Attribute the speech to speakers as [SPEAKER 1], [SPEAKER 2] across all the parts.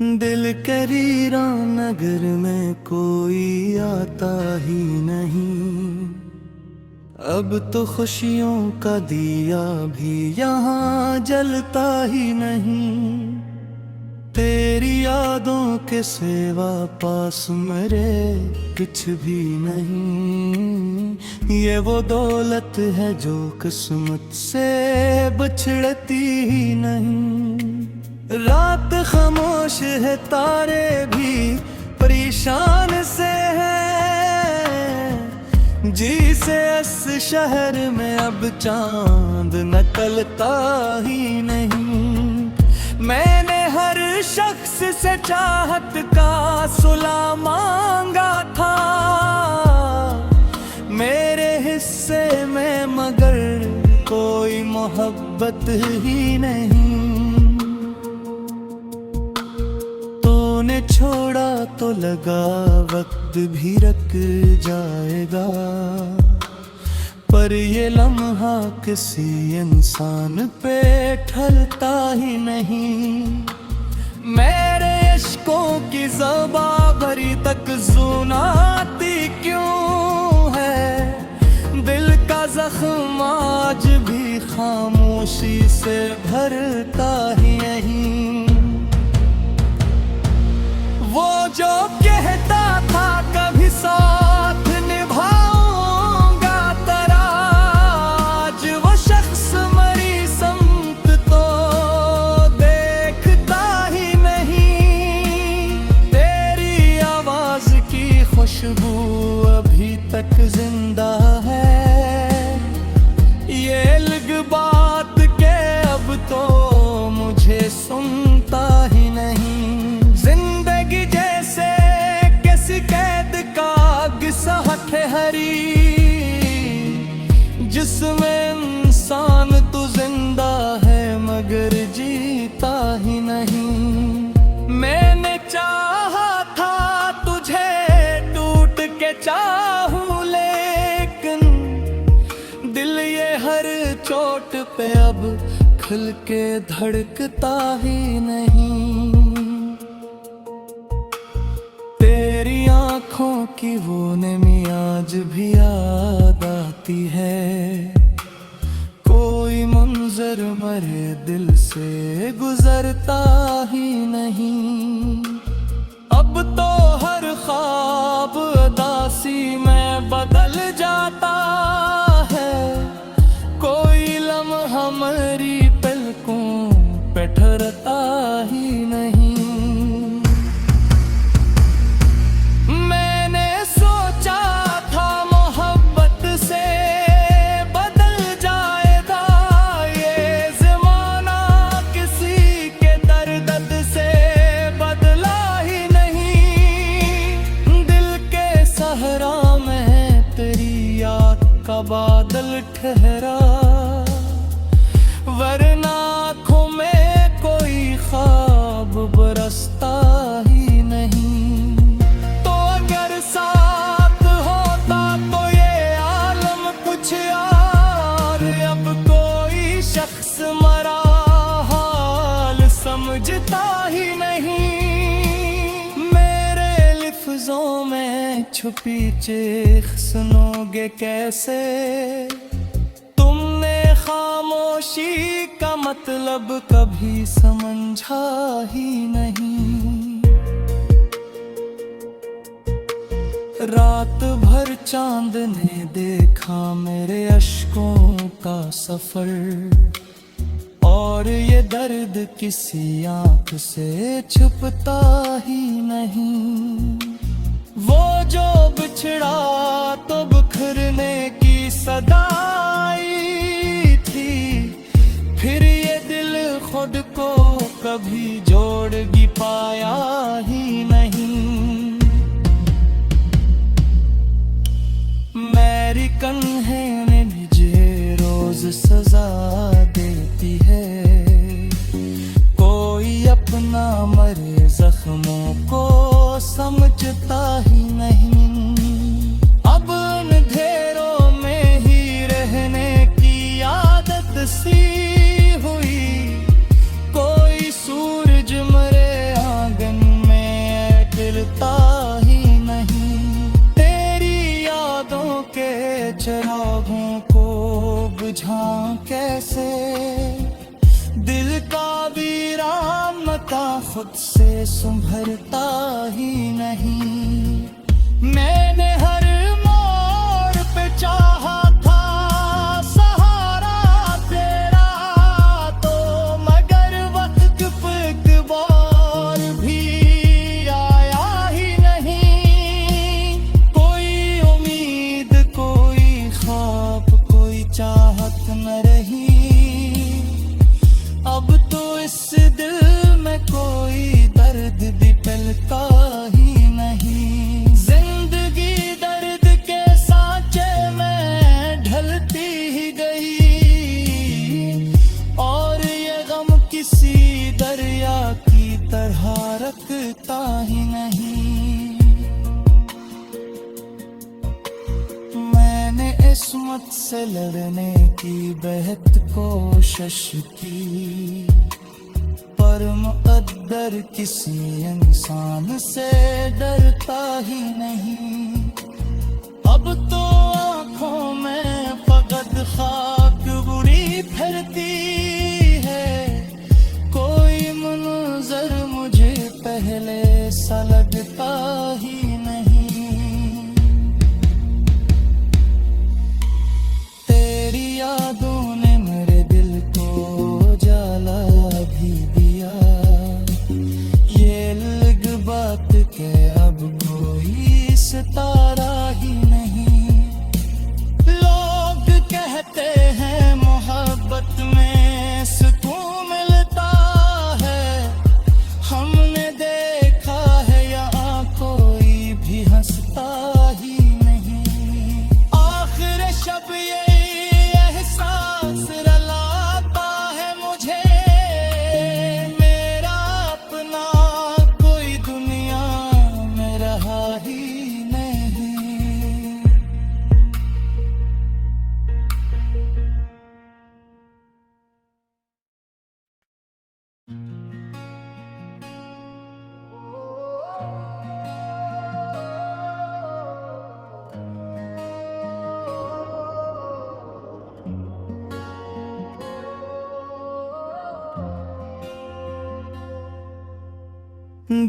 [SPEAKER 1] दिल करीरा नगर में कोई आता ही नहीं। अब तो खुशियों का दिया भी यहाँ जलता ही नहीं। तेरी यादों के सिवा पास मेरे कुछ भी नहीं। ये वो दौलत है जो किस्मत से बिछड़ती ही नहीं। रात खामोश है, तारे भी परेशान से हैं। जी से इस शहर में अब चांद निकलता ही नहीं। मैंने हर शख्स से चाहत का सुला मांगा था मेरे हिस्से में, मगर कोई मोहब्बत ही नहीं। तूने छोड़ा तो लगा वक्त भी रक जाएगा, पर ये लम्हा किसी इंसान पे ठहरता ही नहीं। मेरे इश्कों की ज़बां भरी तक सुनाती क्यों है? दिल का जख्म आज भी खामोशी से भरता ही नहीं। वो जो कहता था कभी साथ निभाऊंगा तेरा, आज वो शख्स मरी समत तो देखता ही नहीं। तेरी आवाज की खुशबू अभी तक जिंदा है। ये अलग बात के अब तो मुझे सुनता ही नहीं। हरी जिसमें इंसान तो जिंदा है मगर जीता ही नहीं। मैंने चाहा था तुझे टूट के चाहूं, लेकिन दिल ये हर चोट पे अब खुल के धड़कता ही नहीं। तेरी आँखों की वो नमी आज भी याद आती है। कोई मंजर मरे दिल से गुजरता ही नहीं। अब तो हर ख्वाब उदासी में बदल जाता है। कोई लम्हा मेरी पलकों पे ठहरता ही नहीं। बादल ठहरा, वरना आँखों में कोई ख्वाब बरसता ही नहीं। तो अगर साथ होता तो ये आलम कुछ और, अब कोई शख्स मरा हाल समझता ही नहीं। मेरे लिफ्ज़ों में छुपी चीख सुनोगे कैसे? तुमने खामोशी का मतलब कभी समझा ही नहीं। रात भर चांद ने देखा मेरे अश्कों का सफर, और ये दर्द किसी आँख से छुपता ही नहीं। वो जो बिछड़ा तो बिखरने की सदाई थी, फिर ये दिल खुद को कभी जोड़ भी पाया ही नहीं। मेरी कन्हें मुझे रोज सजा देती है। कोई अपना मरे जख्मों को समझता ही नहीं। अब अंधेरों में ही रहने की आदत सी हुई। कोई सूरज खुद से संभरता ही नहीं। मैंने हर मोड़ पे चाहा था सहारा तेरा, तो मगर वक्त पे एक बार भी आया ही नहीं। कोई उम्मीद, कोई ख्वाब, कोई चाहत न रही। अब तो इस दिल में कोई दर्द भी पलता ही नहीं। जिंदगी दर्द के सांचे में ढलती ही गई, और ये गम किसी दरिया की तरह रखता ही नहीं। मैंने इस्मत से लड़ने की बेहद कोशिश की, पर मुक़द्दर किसी इंसान से डरता ही नहीं। अब तो आँखों में फकत खाक बुरी फिरती है। कोई मंज़र मुझे पहले सा लगता ही नहीं। तेरी यादों ने मेरे दिल को जाला भी दिया। ये अलग बात के अब कोई सितारा ही नहीं। लोग कहते हैं मोहब्बत में सुकून मिलता है। हमने देखा है यहाँ कोई भी हंसता ही नहीं। आखिर शब ये एहसास रलाता है मुझे, मेरा अपना कोई दुनिया में रहा ही नहीं।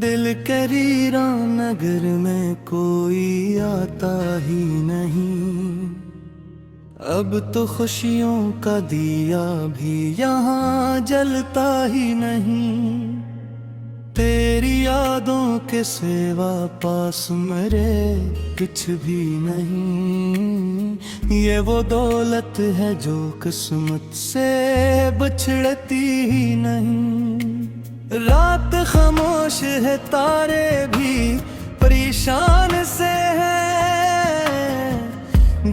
[SPEAKER 1] दिल करीरा नगर में कोई आता ही नहीं। अब तो खुशियों का दिया भी यहाँ जलता ही नहीं। तेरी यादों के सिवा पास मेरे कुछ भी नहीं। ये वो दौलत है जो किस्मत से बिछड़ती ही नहीं। रात खामोश है, तारे भी परेशान से हैं।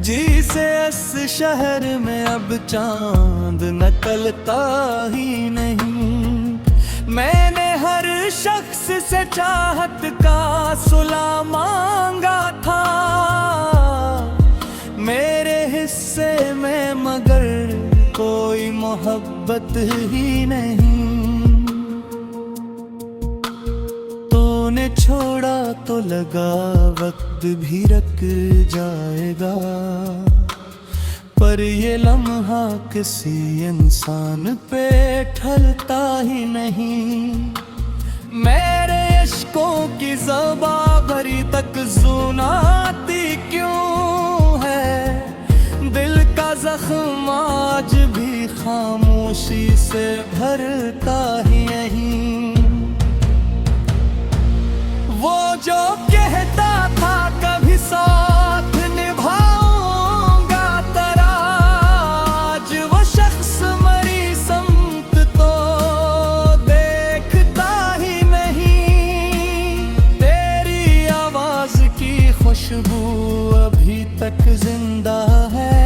[SPEAKER 1] जी से इस शहर में अब चांद निकलता ही नहीं। मैंने हर शख्स से चाहत का सुला मांगा था मेरे हिस्से में, मगर कोई मोहब्बत ही नहीं। तूने छोड़ा तो लगा वक्त भी रक जाएगा, पर ये लम्हा किसी इंसान पे ठहरता ही नहीं। मेरे इश्कों की ज़बा भरी तक सुनाती क्यों है? दिल का जख्म आज भी खामोशी से भरता ही नहीं। वो जो कहता था कभी साथ निभाऊंगा तेरा, आज वो शख्स मरी समत तो देखता ही नहीं। तेरी आवाज की खुशबू अभी तक जिंदा है।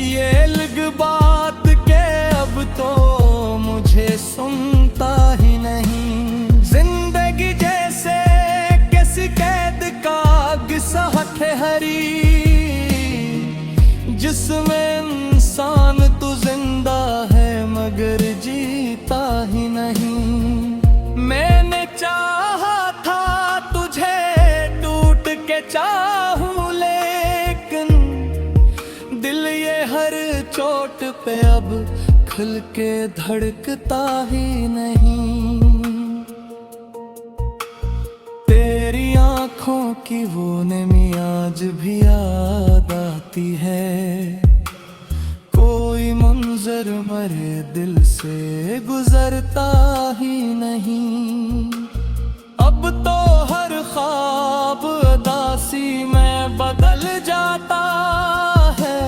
[SPEAKER 1] ये अलग बात के अब तो मुझे सुनता ही नहीं। जिंदगी जैसे किसी कैद का किस्सा है हरी, जिसमें इंसान तो जिंदा है मगर जीता ही नहीं। मैंने चाहा था तुझे टूट के चाहूं, लेकिन दिल ये हर चोट पे अब खुल के धड़कता ही नहीं। तेरी आंखों की वो नमी आज भी याद आती है। कोई मंजर मरे दिल से गुजरता ही नहीं। अब तो हर ख्वाब उदासी में बदल जाता है।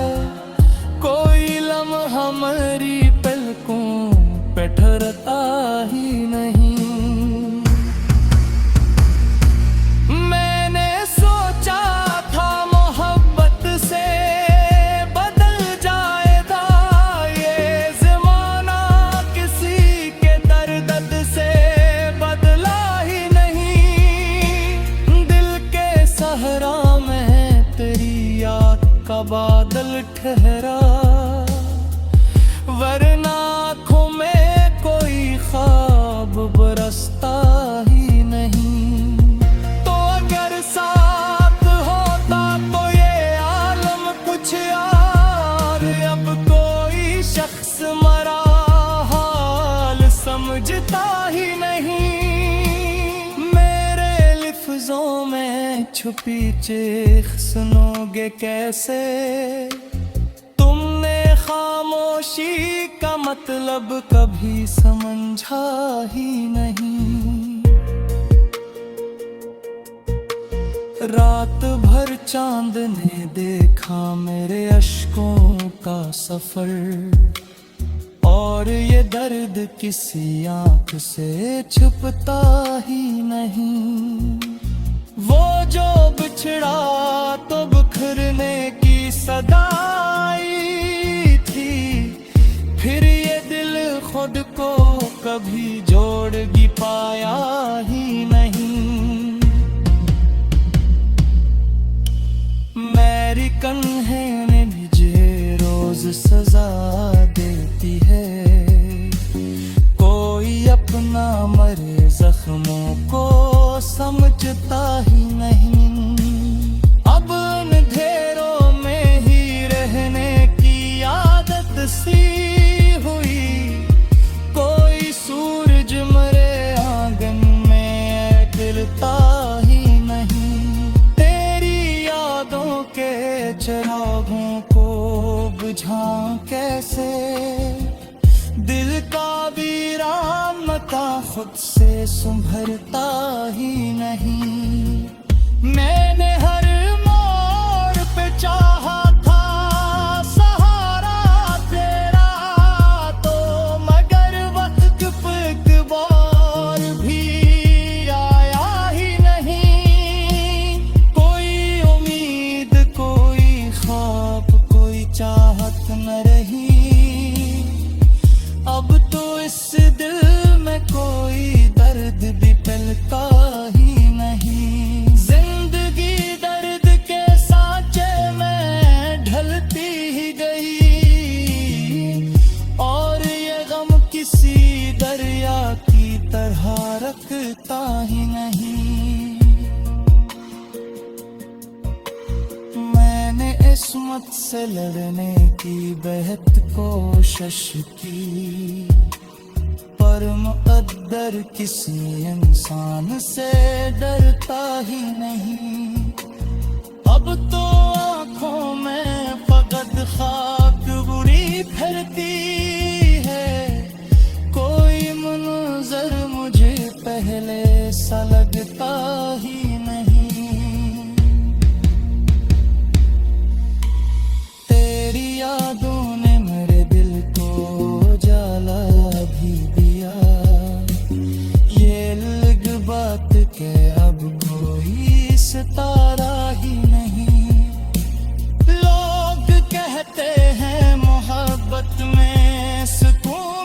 [SPEAKER 1] कोई लम्हा हमारी पलकों पे ठहरता ही नहीं। मैंने सोचा था मोहब्बत से बदल जाएगा ये ज़माना, किसी के दर्द से बदला ही नहीं। दिल के सहरा में तेरी याद का बादल ठहरा, वरना आँखों में कोई ख्वाब बरसता ही नहीं। तो अगर साथ होता तो ये आलम कुछ और, अब कोई शख्स मरा हाल समझता ही नहीं। मेरे लिफ्ज़ों में छुपी चीख सुनोगे कैसे? खामोशी का मतलब कभी समझा ही नहीं। रात भर चांद ने देखा मेरे अश्कों का सफर, और ये दर्द किसी आंख से छुपता ही नहीं। वो जो बिछड़ा तो बिखरने की सदाई थी, फिर ये दिल खुद को कभी जोड़ भी पाया ही नहीं। मेरी कन्हें ने मुझे रोज सजा देती है। कोई अपना मरे जख्मों को समझता ही नहीं। अब अंधेरों में ही रहने की आदत सी हुई। कोई सूरज मरे आंगन में गिरता ही नहीं। तेरी यादों के चिरागों को बुझाऊं कैसे? दिल का वीरान मता खुद से संभरता ही नहीं। मैंने हर मोड़ पे चाहा था सहारा तेरा, तो मगर वक्त पे एक बार भी आया ही नहीं। कोई उम्मीद, कोई ख्वाब, कोई चाहत न रही। अब तो इस दिल में कोई दर्द भी पलता ही नहीं। जिंदगी दर्द के सांचे में ढलती ही गई, और ये गम किसी दरिया की तरह रखता ही नहीं। मैंने इस्मत से लड़ने की बेहद कोशिश की, पर मुक़द्दर किसी इंसान से डरता ही नहीं। अब तो आँखों में फकत खाक बुरी फैलती है। कोई मंज़र मुझे पहले सा लगता ही नहीं। तेरी यादों ने मेरे दिल को जाला भी दिया। ये लग बात के अब कोई सितारा ही नहीं। लोग कहते हैं मोहब्बत में सुकून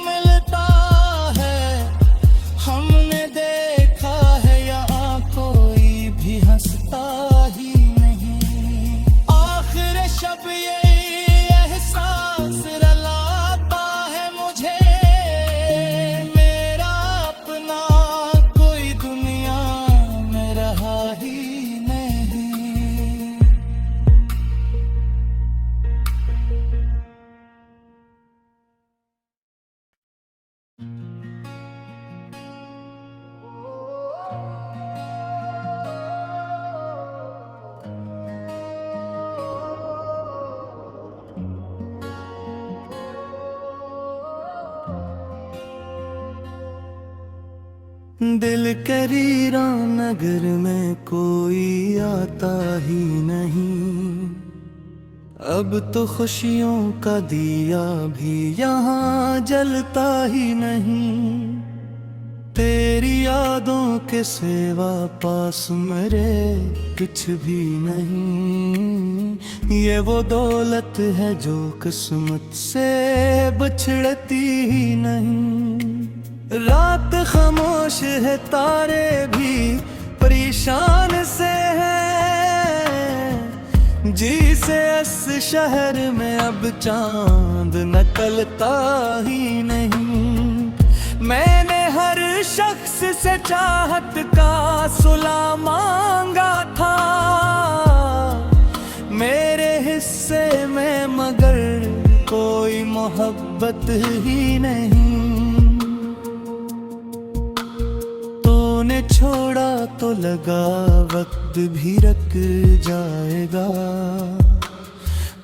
[SPEAKER 1] दिल करीरा नगर में कोई आता ही नहीं, अब तो खुशियों का दिया भी यहाँ जलता ही नहीं। तेरी यादों के सिवा पास मेरे कुछ भी नहीं। ये वो दौलत है जो किस्मत से बिछड़ती ही नहीं। रात खामोश है, तारे भी परेशान से हैं। जी से इस शहर में अब चांद निकलता ही नहीं। मैंने हर शख्स से चाहत का सुला मांगा था मेरे हिस्से में, मगर कोई मोहब्बत ही नहीं। तूने छोड़ा तो लगा वक्त भी रख जाएगा,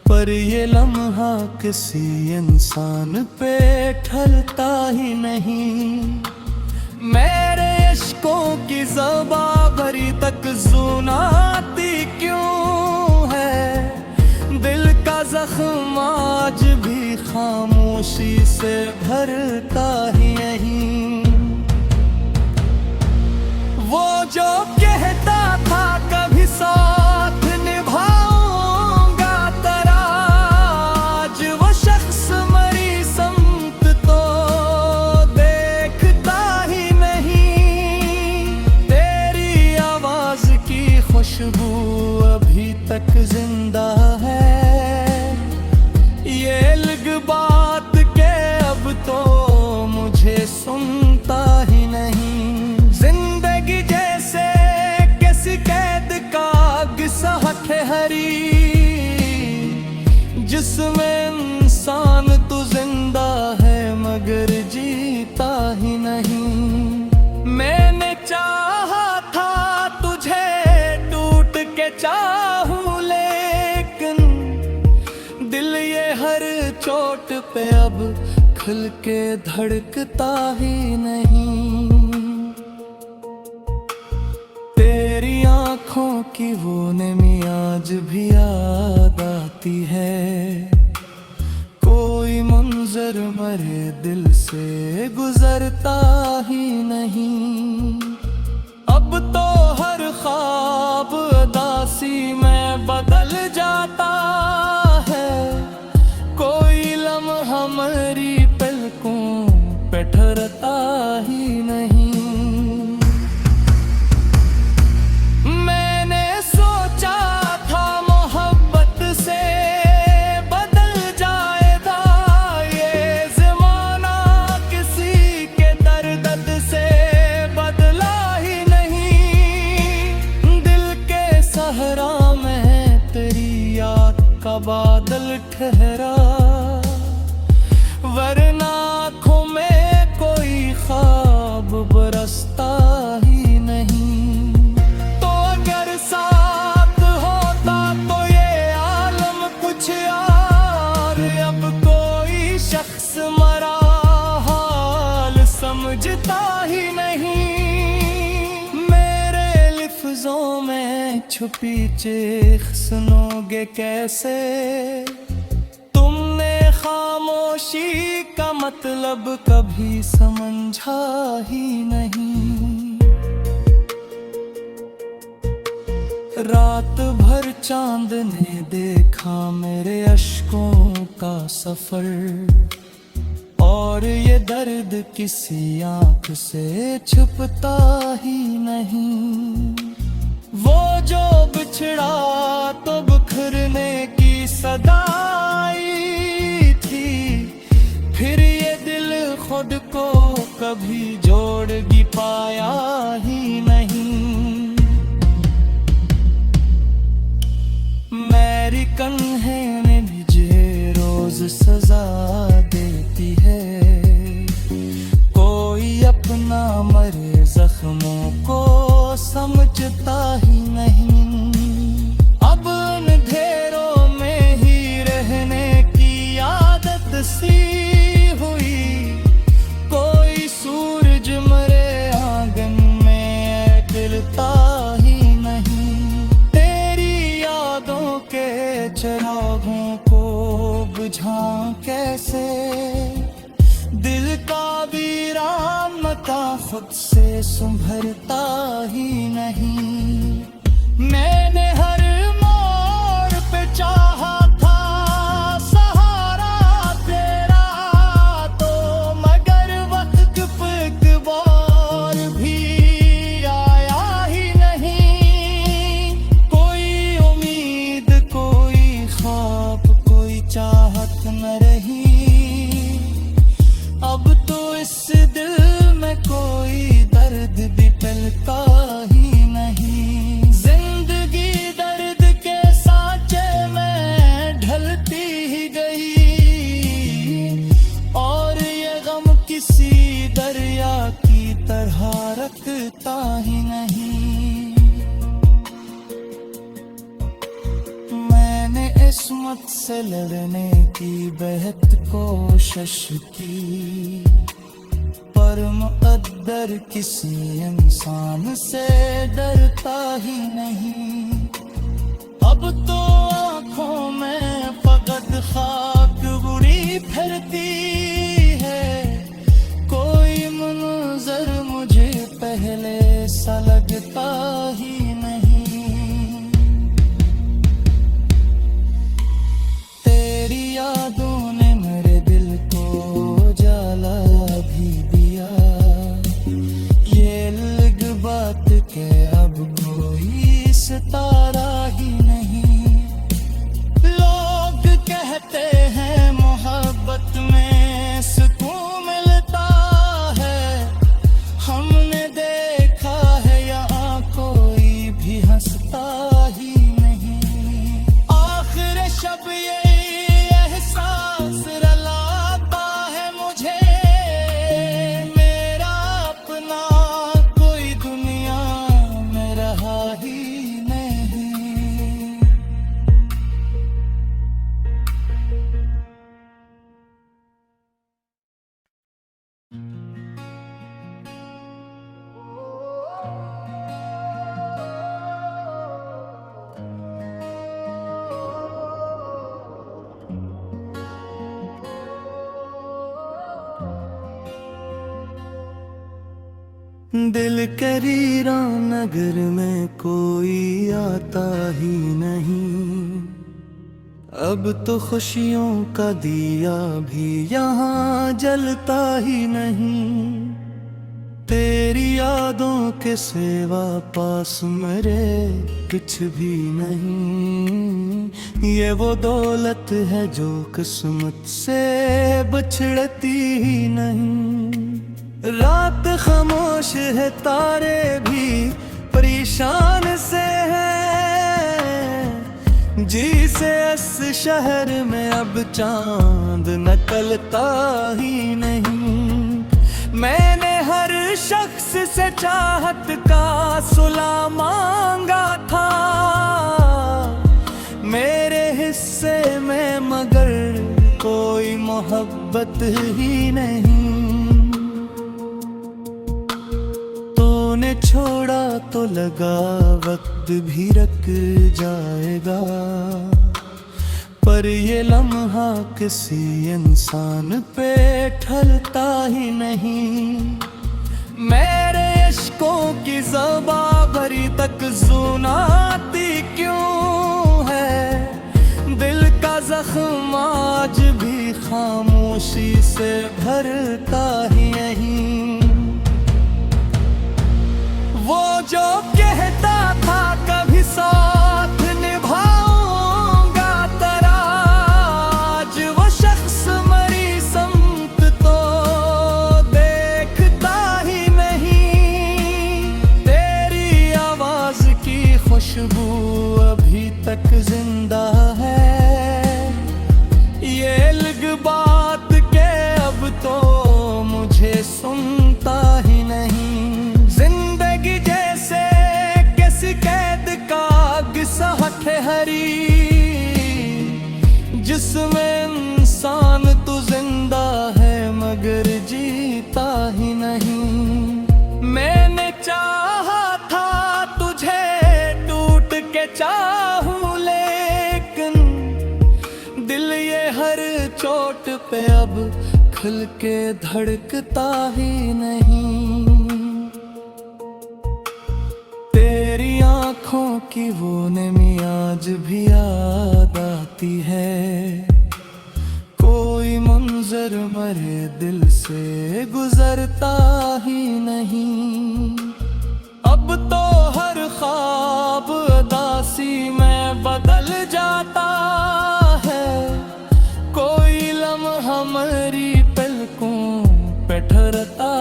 [SPEAKER 1] पर ये लम्हा किसी इंसान पे ठहरता ही नहीं। मेरे इश्कों की ज़बां भरी तक सुनाती क्यों है, दिल का जख्म आज भी खामोशी से भरता ही नहीं। वो जो कहता था कभी साथ निभाऊंगा तेरा, आज वो शख्स मरी समत तो देखता ही नहीं। तेरी आवाज की खुशबू अभी तक जिंदा है, ये अलग बात के अब तो मुझे सुनता ही नहीं। जिंदगी जैसे किसी कैद का किस्सा हरी, जिसमें इंसान तो जिंदा है मगर जीता ही नहीं। मैंने चाहा था तुझे टूट के चाहूं, लेकिन दिल ये हर चोट पे अब खुल के धड़कता ही नहीं। तेरी आँखों की वो नमी आज भी याद आती है, कोई मंजर मरे दिल से गुजरता ही नहीं। अब तो हर ख्वाब उदासी में बदल जाता है, कोई लम्हा मेरी पलकों पे ठहरता ही नहीं। का बादल ठहरा, वरना आँखों में कोई ख्वाब बरसता ही नहीं। तो अगर साथ होता तो ये आलम कुछ यार, अब कोई शख्स मरा हाल समझता ही नहीं। मेरे लिफ्ज़ों में छुपी चीख सुनोगे कैसे, तुमने खामोशी का मतलब कभी समझा ही नहीं। रात भर चांद ने देखा मेरे अश्कों का सफर, और ये दर्द किसी आँख से छुपता ही नहीं। वो जो बिछड़ा तो बिखरने की सदाई थी, फिर ये दिल खुद को कभी जोड़ भी पाया ही नहीं। मेरी कन्हें मुझे रोज सजा देती है, कोई अपना मरे जख्मों को समझता ही नहीं। अब अंधेरों में ही रहने की आदत सी हुई, कोई सूरज मरे आंगन का खुद से संभरता ही नहीं। मैंने हर मोड़ पे चाहा था सहारा तेरा, तो मगर वक्त पे एक बार भी आया ही नहीं। कोई उम्मीद, कोई ख्वाब, कोई चाहत न रही। अब तो इस दिल में कोई दर्द भी टलता ही नहीं। जिंदगी दर्द के सांचे में ढलती ही गई, और ये गम किसी दरिया की तरह रखता ही नहीं। मैंने इस्मत से लड़ने की बेहद कोशिश की, पर मुक़द्दर किसी इंसान से डरता ही नहीं। अब तो आँखों में फकत खाक बुरी फिरती है। कोई मंजर मुझे पहले सा लगता ही नहीं। तेरी यादों ने मेरे दिल को जाला भी दिया। ये अलग बात के अब कोई सितारा ही नहीं। लोग कहते हैं मोहब्बत में सुकून मिलता है। हमने देखा है यहाँ कोई भी हंसता ही नहीं। आखिर शब ये एहसास रलाता है मुझे, मेरा अपना कोई दुनिया में रहा ही नहीं। दिल करीरा नगर में कोई आता ही नहीं। अब तो खुशियों का दिया भी यहाँ जलता ही नहीं। तेरी यादों के सिवा पास मेरे कुछ भी नहीं। ये वो दौलत है जो किस्मत से बिछड़ती ही नहीं। रात खामोश है, तारे भी परेशान से हैं। जी से इस शहर में अब चांद निकलता ही नहीं। मैंने हर शख्स से चाहत का सुला मांगा था मेरे हिस्से में, मगर कोई मोहब्बत ही नहीं। तूने छोड़ा तो लगा वक्त भी रक जाएगा, पर ये लम्हा किसी इंसान पे ठहरता ही नहीं। मेरे इश्कों की ज़बां भरी तक सुनाती क्यों है? दिल का जख्म आज भी खामोशी से भरता ही नहीं। वो जो कहता था कभी साथ निभाऊंगा तेरा, आज वो शख्स मरी समत तो देखता ही नहीं। तेरी आवाज की खुशबू अभी तक जिंदा है। ये अलग बात के अब तो मुझे सुनता ही नहीं। जैसे किसी कैद का किस्सा हरी, जिसमें इंसान तो जिंदा है मगर जीता ही नहीं। मैंने चाहा था तुझे टूट के चाहूं, लेकिन दिल ये हर चोट पे अब खुल के धड़कता ही नहीं। की वो नमी आज भी याद आती है। कोई मंजर मेरे दिल से गुजरता ही नहीं। अब तो हर ख्वाब उदासी में बदल जाता है। कोई लम्हा मेरी पलकों पे ठहरता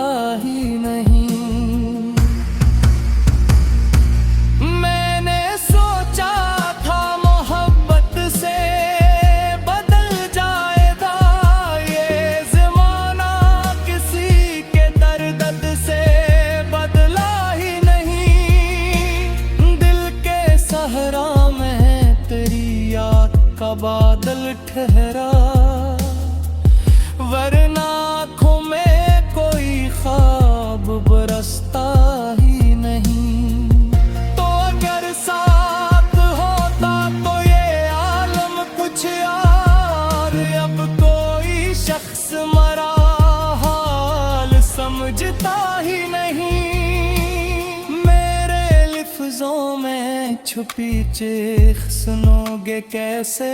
[SPEAKER 1] ही नहीं। मैंने सोचा था मोहब्बत से बदल जाएगा ये ज़माना, किसी के दर्द से बदला ही नहीं। दिल के सहरा में तेरी याद का बादल ठहरा, वरना आँखों में कोई ख्वाब बरसता ही नहीं। तो अगर साथ होता तो ये आलम कुछ और, अब कोई शख्स मरा हाल समझता ही नहीं। मेरे लफ्ज़ों में छुपी चीख सुनोगे कैसे?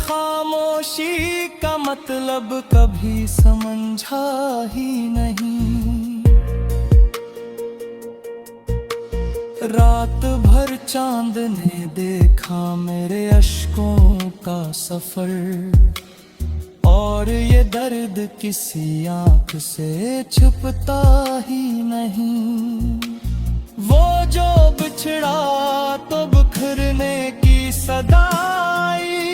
[SPEAKER 1] खामोशी का मतलब कभी समझा ही नहीं। रात भर चांद ने देखा मेरे अश्कों का सफर, और ये दर्द किसी आंख से छुपता ही नहीं। वो जो बिछड़ा तो बिखरने की सदा आई,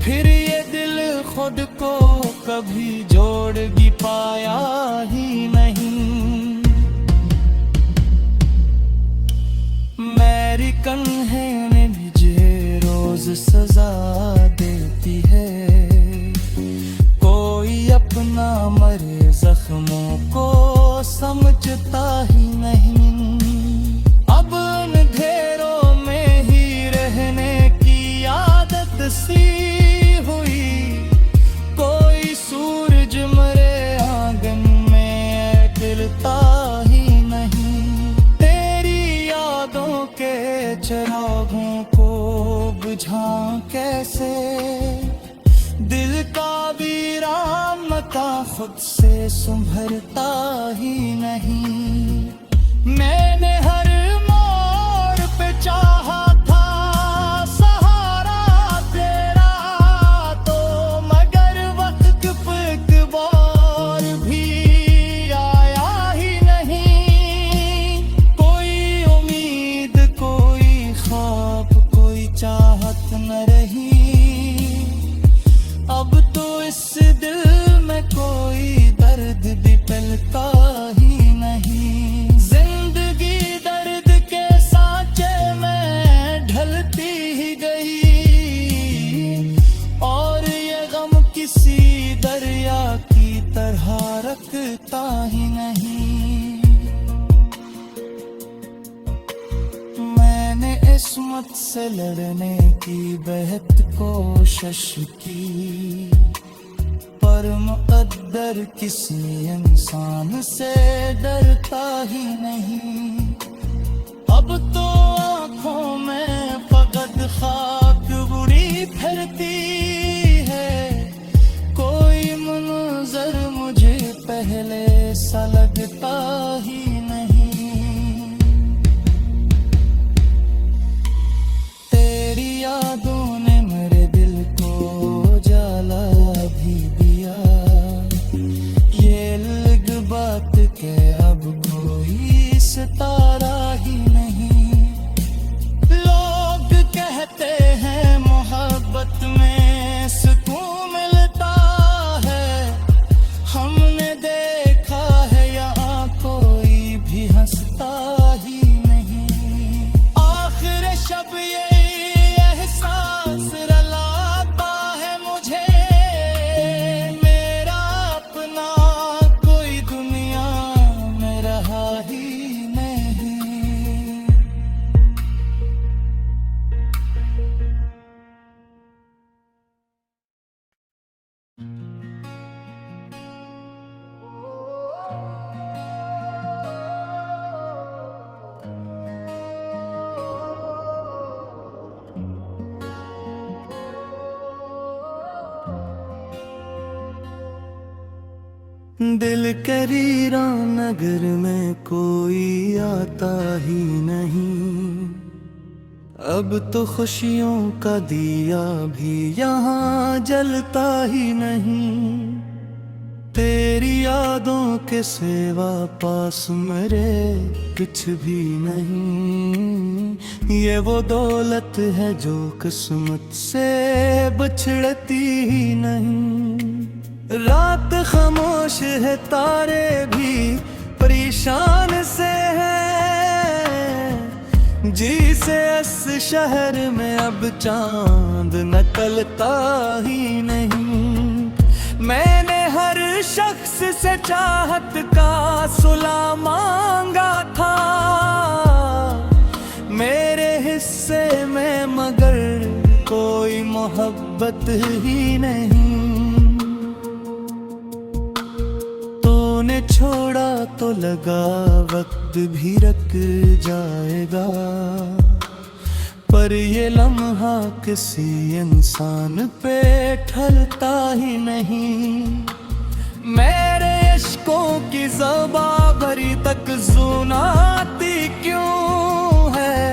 [SPEAKER 1] फिर ये दिल खुद को कभी जोड़ भी पाया ही नहीं। मेरी कन्हें मुझे रोज सजा देती है। कोई अपना मरे जख्मों को समझता ही नहीं। अब अंधेरों में ही रहने की आदत सी हुई। कोई सूरज मेरे आंगन में खिलता ही नहीं। तेरी यादों के चिरागों को बुझाऊं कैसे? दिल का वीरानता खुद से संभरता ही नहीं। मैंने हर मोड़ पे चाहा न रही। अब तो इस दिल में कोई दर्द भी पलता ही नहीं। जिंदगी दर्द के सांचे में ढलती ही गई, और ये गम किसी दरिया की तरह रखता ही नहीं। किस्मत से लड़ने की बेहद कोशिश की, पर मुक़द्दर किसी इंसान से डरता ही नहीं। अब तो आँखों में फकत खाक बुरी फिरती है। कोई मंजर मुझे पहले सा लगता ही नहीं। यादों ने मेरे दिल को जाला भी दिया। ये लग बात के अब कोई सितारा ही नहीं। लोग कहते हैं मोहब्बत में दिल करीरा नगर में कोई आता ही नहीं। अब तो खुशियों का दिया भी यहाँ जलता ही नहीं। तेरी यादों के सिवा पास मेरे कुछ भी नहीं। ये वो दौलत है जो किस्मत से बिछड़ती ही नहीं। रात खामोश है, तारे भी परेशान से हैं। जी से इस शहर में अब चांद निकलता ही नहीं। मैंने हर शख्स से चाहत का सुला मांगा था मेरे हिस्से में, मगर कोई मोहब्बत ही नहीं। तूने छोड़ा तो लगा वक्त भी रक जाएगा, पर ये लम्हा किसी इंसान पे ठहरता ही नहीं। मेरे इश्कों की ज़बां भरी तक सुनाती क्यों है?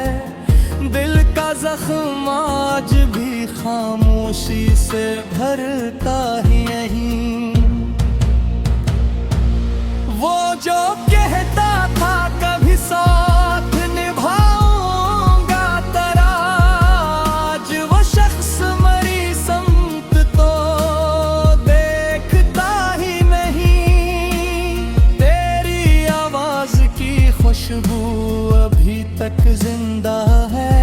[SPEAKER 1] दिल का जख्म आज भी खामोशी से भरता ही नहीं। वो जो कहता था कभी साथ निभाऊंगा तेरा, आज वो शख्स मरी समत तो देखता ही नहीं। तेरी आवाज की खुशबू अभी तक जिंदा है।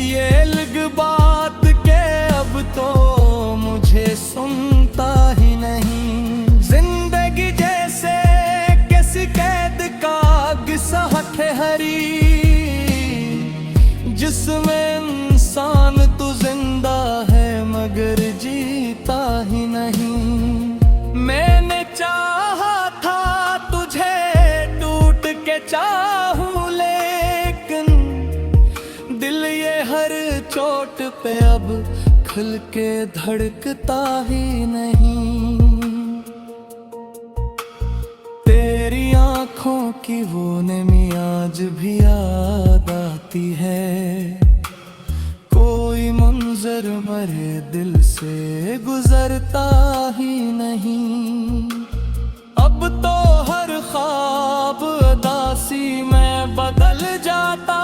[SPEAKER 1] ये अलग बात के अब तो मुझे सुनता ही नहीं। जैसे किसी कैद का किस्सा हरी, जिसमें इंसान तो जिंदा है मगर जीता ही नहीं। मैंने चाहा था तुझे टूट के चाहूं, लेकिन दिल ये हर चोट पे अब खुल के धड़कता ही नहीं। तेरी आँखों की वो नमी आज भी याद आती है। कोई मंजर मरे दिल से गुजरता ही नहीं। अब तो हर ख्वाब उदासी में बदल जाता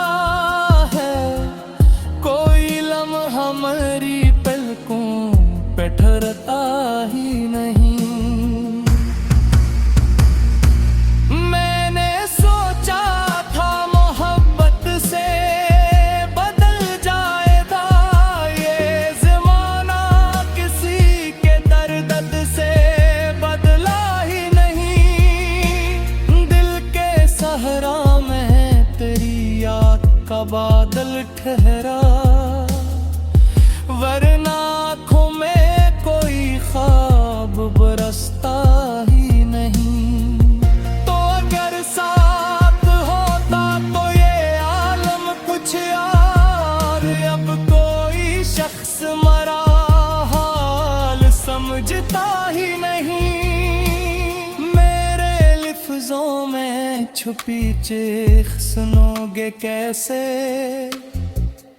[SPEAKER 1] है। कोई लम्हा मेरी पलकों पे ठहरता ही नहीं। का बादल ठहरा, वरना आँखों में कोई ख्वाब बरसता ही नहीं। तो अगर साथ होता तो ये आलम कुछ और, अब कोई शख्स मरा हाल समझता ही नहीं। मेरे लिफ्ज़ों में छुपी चीख सुनोगे कैसे?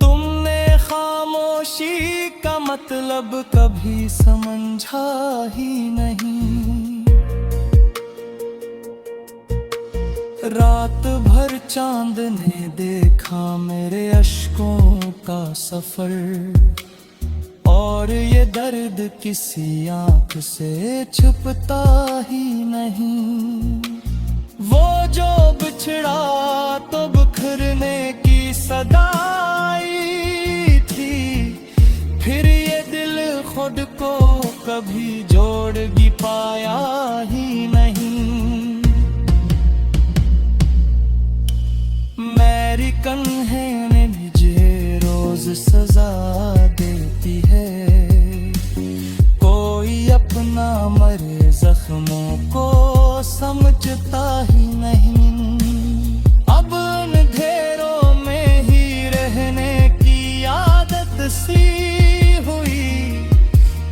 [SPEAKER 1] तुमने खामोशी का मतलब कभी समझा ही नहीं। रात भर चांद ने देखा मेरे अश्कों का सफर, और ये दर्द किसी आँख से छुपता ही नहीं। वो जो बिछड़ा तो बिखरने की सदाई थी, फिर ये दिल खुद को कभी जोड़ भी पाया ही नहीं। मेरी कन्हें ने मुझे रोज सजा देती है। कोई अपना मरे जख्मों को समझता ही नहीं। अब अंधेरों में ही रहने की आदत सी हुई।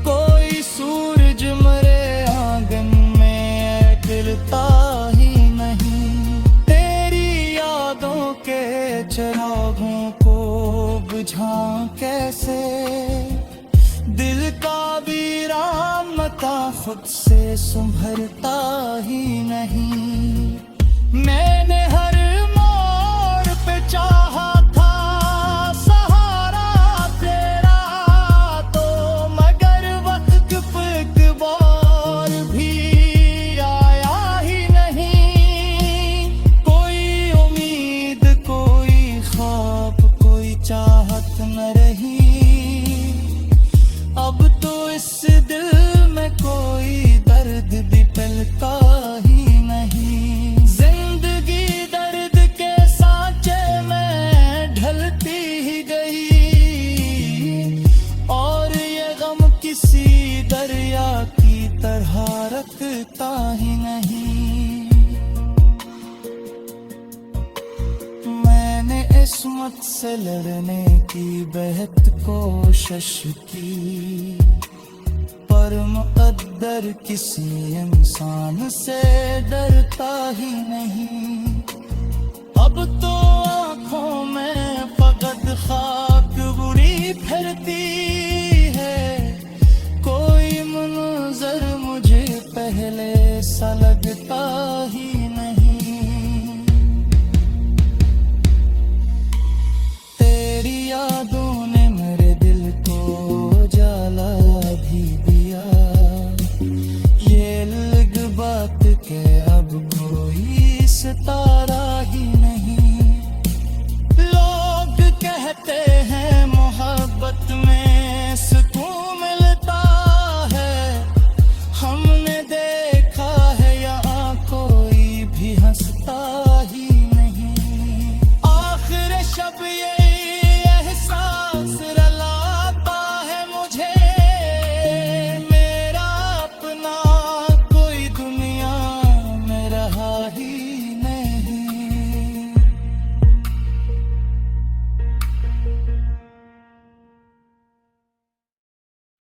[SPEAKER 1] कोई सूरज मरे आंगन मता खुद से संभलता ही नहीं। मैंने हर मोड़ पे चाहा था सहारा तेरा, तो मगर वक्त पे एक बार भी आया ही नहीं। कोई उम्मीद, कोई ख्वाब, कोई चाहत न रही। अब तो इस दिल में कोई दर्द भी पलता ही नहीं। जिंदगी दर्द के सांचे में ढलती ही गई, और ये गम किसी दरिया की तरह रखता ही नहीं। मैंने इस्मत से लड़ने की बेहद कोशिश की, पर मुक़द्दर किसी इंसान से डरता ही नहीं। अब तो आँखों में फकत खाक बुरी फिरती है,